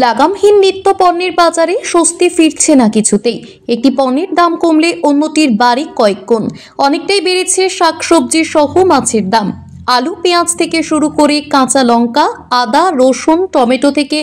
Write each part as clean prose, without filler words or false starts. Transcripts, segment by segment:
লাগামহীন নিত্য পণ্যের বাজারে স্বস্তি ফিরছে না কিছুতেই। একটি পণ্যের দাম কমলে অন্যটির বাড়ে কয়েক গুণ। অনেকটাই বেড়েছে শাকসবজি সহ মাছের দাম। আলু পেঁয়াজ থেকে শুরু করে কাঁচা লঙ্কা, আদা, রসুন, টমেটো থেকে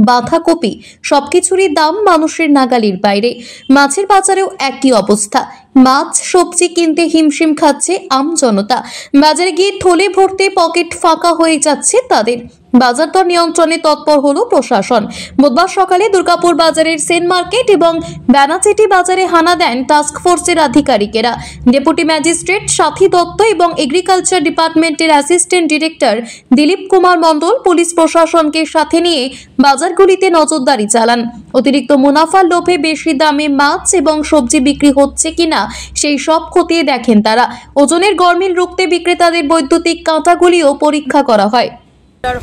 বাঁধাকপি সবকিছুরই দাম মানুষের নাগালের বাইরে। মাছের বাজারেও একই অবস্থা। মাছ সবজি কিনতে হিমশিম খাচ্ছে আমজনতা। বাজারে গিয়ে থলে ভরতে পকেট ফাঁকা হয়ে যাচ্ছে তাদের। বাজার দর নিয়ন্ত্রণে তৎপর হলো প্রশাসন। বুধবার সকালে দুর্গাপুর বাজারের সেন মার্কেট এবং ব্যানাচেটি বাজারে হানা দেন টাস্ক ফোর্সের আধিকারিকেরা। ডেপুটি ম্যাজিস্ট্রেট সাথী দত্ত এবং এগ্রিকালচার ডিপার্টমেন্টের assistant director Dilip Kumar Mondal police প্রশাসনকে সাথে নিয়ে বাজারগুলিতে নজরদারি চালান। অতিরিক্ত মুনাফার লোভে বেশি দামে মাছ এবং সবজি বিক্রি হচ্ছে কিনা সেই সব খতিয়ে দেখেন তারা। ওজনের গরমিল রুখতে বিক্রেতাদের বৈদ্যুতিক কাঁটাগুলিও পরীক্ষা করা হয়।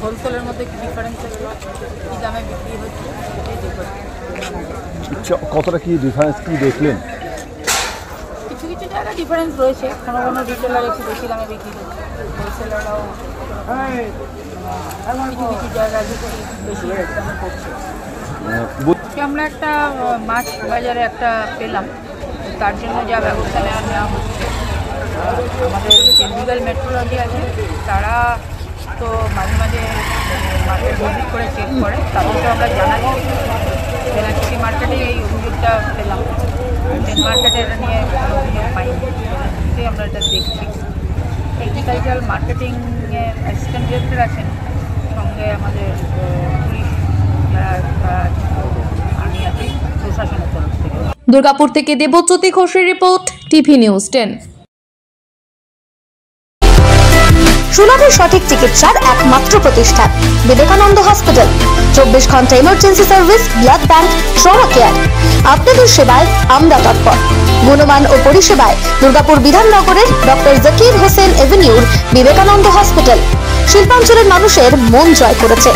হোলসেলের মধ্যে কি ডিফারেন্স আছে, কি দামে বিক্রি হচ্ছে সেটাই দেখবেন। কতটা কি ডিফারেন্স কি দেখলেন? কিছু কিছু জায়গায় ডিফারেন্স রয়েছে, কোনো কোনো রিটেলার একটু বেশি দামে বিক্রি করছে, হোলসেলাররাও কিছু কিছু জায়গায় বেশি দামে করছে। আমরা একটা মাছ বাজারে একটা পেলাম, তার জন্য যা ব্যবস্থা নেওয়া হচ্ছে, আমাদের যে লিগাল মেট্রোলজি আছে তারা তো মাঝে মাঝে মার্কেট ভিজিট করে চেক করে, তাদেরকে আমরা জানাচ্ছি। বেনাচিটি মার্কেটে এই অভিযোগটা পেলাম, মেন মার্কেটে এটা নিয়ে অভিযোগ পাইনি, কিন্তু আমরা এটা দেখছি। এগ্রিকালচার মার্কেটিংয়ে অ্যাসিস্ট্যান্ট ডিরেক্টর আছেন, সঙ্গে আমাদের পুলিশ আর্মি আছে, প্রশাসনের তরফ থেকে। দুর্গাপুর থেকে দেবজ্যোতি ঘোষের রিপোর্ট, টিভি নিউজ 10। সুলভে সঠিক চিকিৎসার একমাত্র প্রতিষ্ঠান বিবেকানন্দ হসপিটাল। 24 ঘন্টা emergency service, blood bank, trauma care. আপনাদের সেবায় আমরা তৎপর। গুণমান ও পরিষেবায় দুর্গাপুর বিধাননগরের ডক্টর জাকির হোসেন এভিনিউর বিবেকানন্দ হসপিটাল শিল্পাঞ্চলের মানুষের মন জয় করেছে।